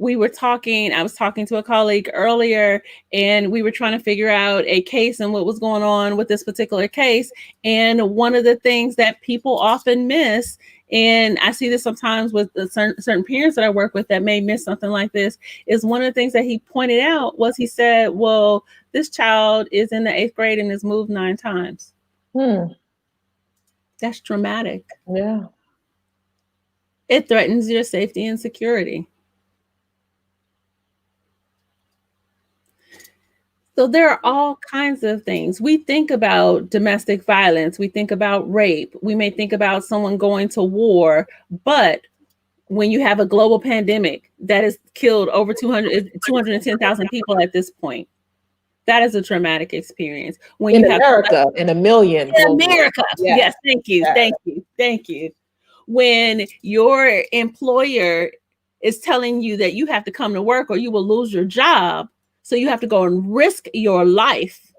I was talking to a colleague earlier, and we were trying to figure out a case and what was going on with this particular case. And one of the things that people often miss, and I see this sometimes with the certain parents that I work with that may miss something like this, is one of the things that he pointed out was, he said, well, this child is in the 8th grade and has moved 9 times. That's traumatic. Yeah. It threatens your safety and security. So there are all kinds of things. We think about domestic violence. We think about rape. We may think about someone going to war, but when you have a global pandemic that has killed over 210,000 people at this point. That is a traumatic experience. When in you America, in a million. In America. Yes, thank you. Thank you. When your employer is telling you that you have to come to work or you will lose your job, so you have to go and risk your life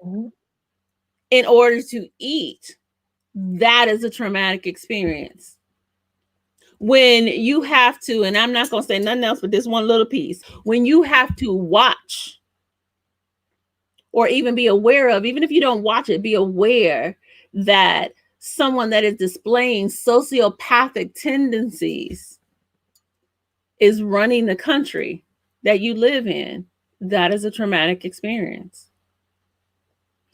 in order to eat, that is a traumatic experience. When you have to, and I'm not going to say nothing else but this one little piece, when you have to watch or even be aware of, even if you don't watch it, be aware that someone that is displaying sociopathic tendencies is running the country that you live in, that is a traumatic experience.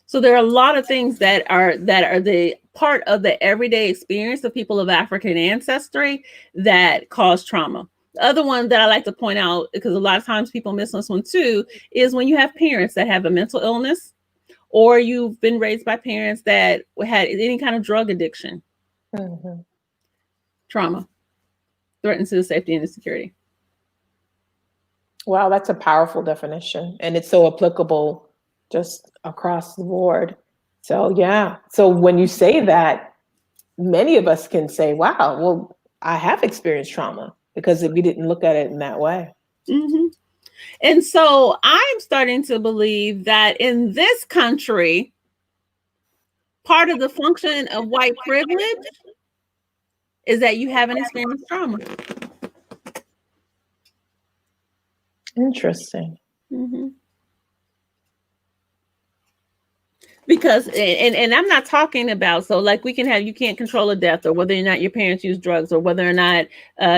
So there are a lot of things that are the part of the everyday experience of people of African ancestry that cause trauma. The other one that I like to point out, because a lot of times people miss this one too, is when you have parents that have a mental illness, or you've been raised by parents that had any kind of drug addiction. Trauma threatens to the safety and the security. Wow, that's a powerful definition, and it's so applicable just across the board. So yeah, so when you say that, many of us can say, wow, well, I have experienced trauma, because we didn't look at it in that way. And so I'm starting to believe that in this country, part of the function of white privilege is that you haven't experienced trauma. Interesting. Because, and I'm not talking about, so like you can't control a death, or whether or not your parents use drugs, or whether or not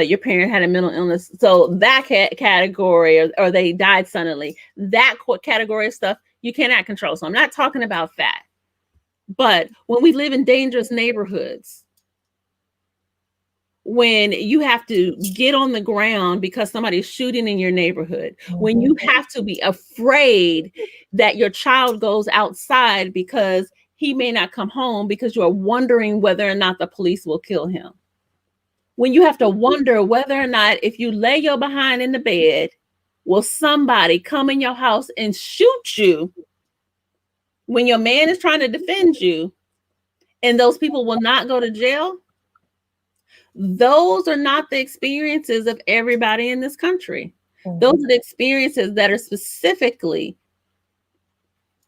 your parent had a mental illness. So that category, or they died suddenly, that category of stuff you cannot control. So I'm not talking about that. But when we live in dangerous neighborhoods, when you have to get on the ground because somebody's shooting in your neighborhood, when you have to be afraid that your child goes outside because he may not come home because you're wondering whether or not the police will kill him. When you have to wonder whether or not, if you lay your behind in the bed, will somebody come in your house and shoot you when your man is trying to defend you, and those people will not go to jail. Those are not the experiences of everybody in this country. Those are the experiences that are specifically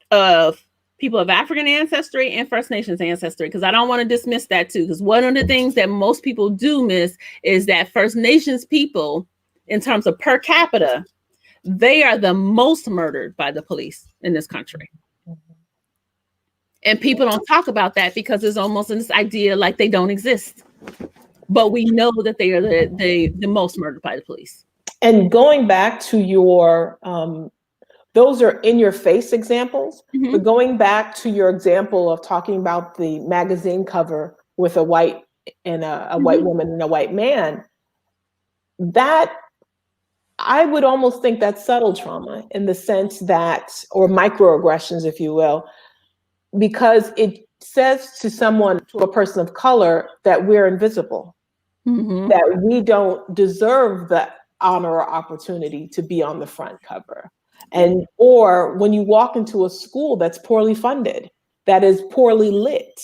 of people of African ancestry and First Nations ancestry, because I don't want to dismiss that too, because one of the things that most people do miss is that First Nations people, in terms of per capita, they are the most murdered by the police in this country. And people don't talk about that because there's almost this idea like they don't exist. But we know that they are the most murdered by the police. And going back to your, those are in your face examples, but going back to your example of talking about the magazine cover with a white and a white woman and a white man, that I would almost think that's subtle trauma, in the sense that, or microaggressions, if you will, because it says to someone, to a person of color, that we're invisible. That we don't deserve the honor or opportunity to be on the front cover. And, or when you walk into a school that's poorly funded, that is poorly lit,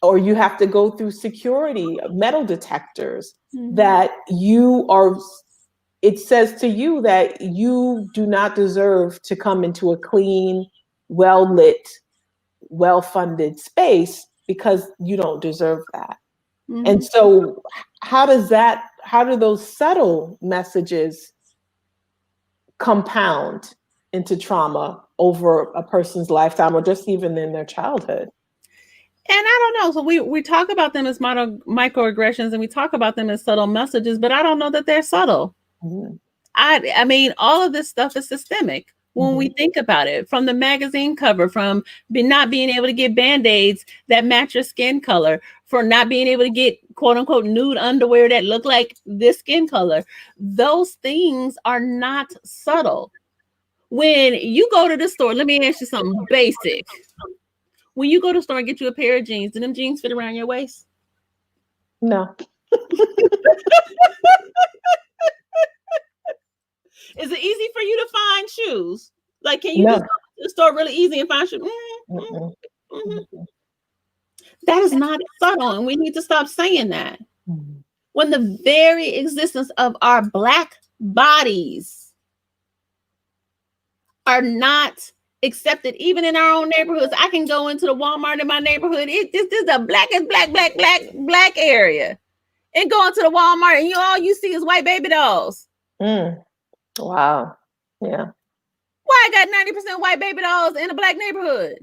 or you have to go through security, metal detectors, that you are, it says to you that you do not deserve to come into a clean, well-lit, well-funded space, because you don't deserve that. And so how do those subtle messages compound into trauma over a person's lifetime, or just even in their childhood? And I don't know. So we talk about them as microaggressions, and we talk about them as subtle messages, but I don't know that they're subtle. I mean, all of this stuff is systemic. When we think about it, from the magazine cover, from not being able to get Band-Aids that match your skin color, for not being able to get quote unquote nude underwear that look like this skin color, those things are not subtle. When you go to the store, let me ask you something basic. When you go to the store and get you a pair of jeans, do them jeans fit around your waist? No. Is it easy for you to find shoes? Like, can you just go to the store really easy and find shoes? That is not subtle, and we need to stop saying that. When the very existence of our Black bodies are not accepted, even in our own neighborhoods. I can go into the Walmart in my neighborhood. This is the blackest black area, and go into the Walmart, and all you see is white baby dolls. Wow. Yeah. Why I got 90% white baby dolls in a Black neighborhood?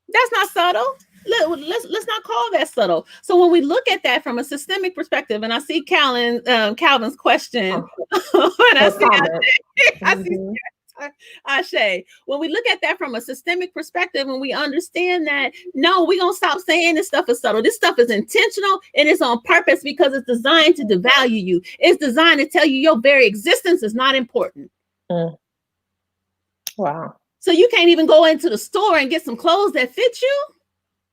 That's not subtle. Let's not call that subtle. So when we look at that from a systemic perspective, and I see Calvin's question, Ashe, when we look at that from a systemic perspective, and we understand that, no, we're going to stop saying this stuff is subtle. This stuff is intentional, and it's on purpose because it's designed to devalue you. It's designed to tell you your very existence is not important. Wow. So you can't even go into the store and get some clothes that fit you,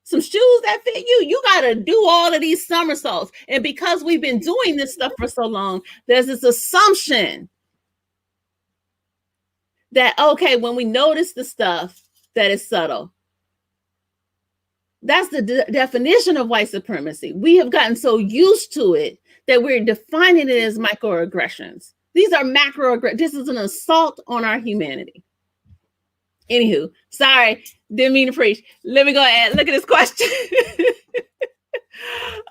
some shoes that fit you. You got to do all of these somersaults. And because we've been doing this stuff for so long, there's this assumption that, okay, when we notice the stuff that is subtle, that's the definition of white supremacy. We have gotten so used to it that we're defining it as microaggressions. These are macroaggressions. This is an assault on our humanity. Anywho, sorry, didn't mean to preach. Let me go ahead. Look at this question.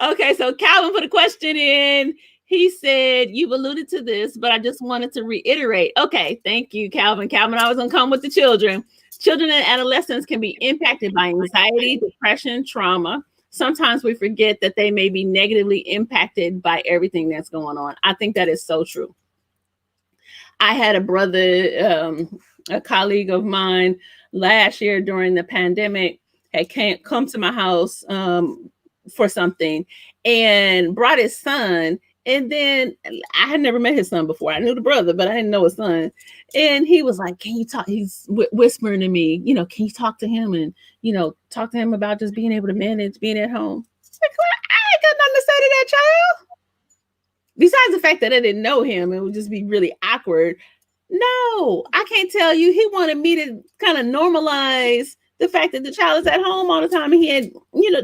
Okay, so Calvin put a question in. He said, you've alluded to this, but I just wanted to reiterate. Okay, thank you, Calvin. Calvin, I was going to come with the children. Children and adolescents can be impacted by anxiety, depression, trauma. Sometimes we forget that they may be negatively impacted by everything that's going on. I think that is so true. I had a brother, a colleague of mine last year during the pandemic had come to my house for something and brought his son. And then I had never met his son before. I knew the brother, but I didn't know his son. And he was like, can you talk? He's whispering to me, can you talk to him and, talk to him about just being able to manage being at home? Like, well, I ain't got nothing to say to that child. Besides the fact that I didn't know him, it would just be really awkward. No, I can't tell you. He wanted me to kind of normalize the fact that the child is at home all the time. And he had,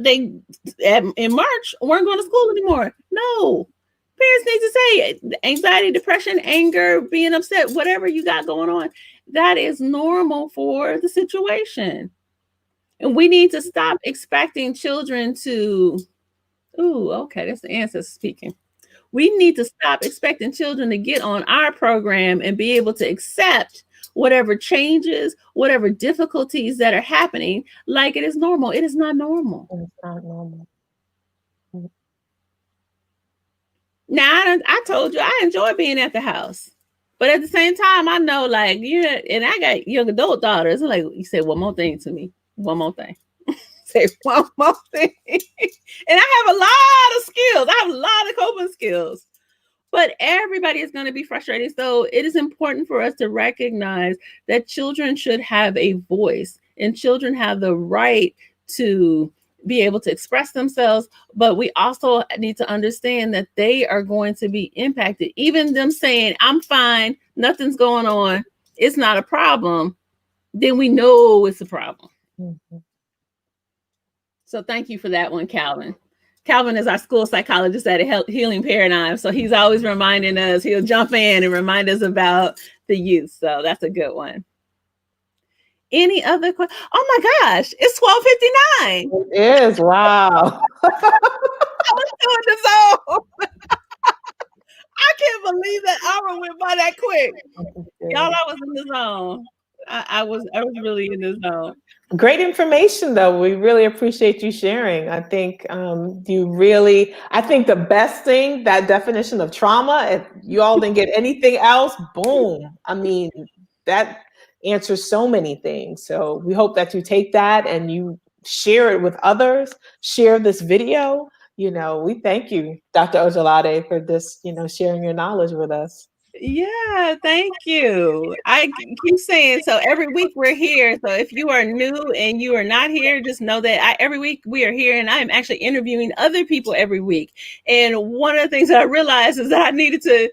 they in March weren't going to school anymore. No, parents need to say anxiety, depression, anger, being upset, whatever you got going on. That is normal for the situation. And we need to stop expecting children to, okay, that's the ancestor speaking. We need to stop expecting children to get on our program and be able to accept whatever changes, whatever difficulties that are happening, like it is normal. It is not normal. It's not normal. Now, I told you I enjoy being at the house. But at the same time, I know, like, and I got young adult daughters. Like, you say one more thing to me. One more thing. Say one more thing. And I have a lot of skills. I have a lot of coping skills. But everybody is going to be frustrated. So it is important for us to recognize that children should have a voice, and children have the right to be able to express themselves. But we also need to understand that they are going to be impacted. Even them saying, I'm fine, nothing's going on, it's not a problem, then we know it's a problem. Mm-hmm. So thank you for that one, Calvin. Calvin is our school psychologist at a Healing Paradigm. So he's always reminding us, he'll jump in and remind us about the youth. So that's a good one. Any other questions? Oh my gosh, it's 12:59. It is, wow. I was doing the zone. I can't believe that hour went by that quick. Y'all, I was in the zone. I was really in the zone. Great information, though. We really appreciate you sharing. I think I think the best thing, that definition of trauma, if you all didn't get anything else, boom. I mean, that answers so many things. So we hope that you take that and you share it with others, share this video. We thank you, Dr. Ojelade, for this, sharing your knowledge with us. Yeah, thank you. I keep saying, so every week we're here. So if you are new and you are not here, just know that every week we are here, and I am actually interviewing other people every week. And one of the things that I realized is that I needed to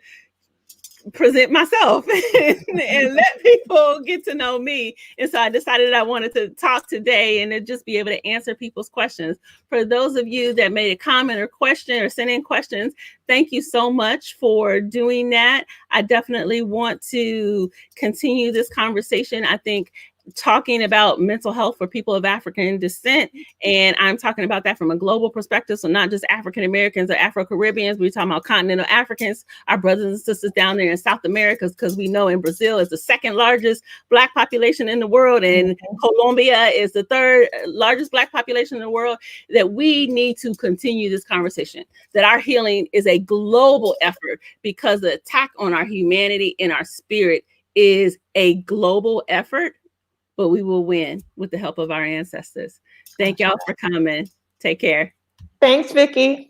present myself and let people get to know me. And so I decided I wanted to talk today and to just be able to answer people's questions. For those of you that made a comment or question or sent in questions, thank you so much for doing that. I definitely want to continue this conversation. I think talking about mental health for people of African descent, and I'm talking about that from a global perspective, so not just African Americans or Afro-Caribbeans. We're talking about continental Africans, our brothers and sisters down there in South America, because we know in Brazil is the second largest Black population in the world, and Colombia is the third largest Black population in the world, that we need to continue this conversation, that our healing is a global effort, because the attack on our humanity and our spirit is a global effort. But we will win with the help of our ancestors. Thank y'all for coming. Take care. Thanks, Vicki.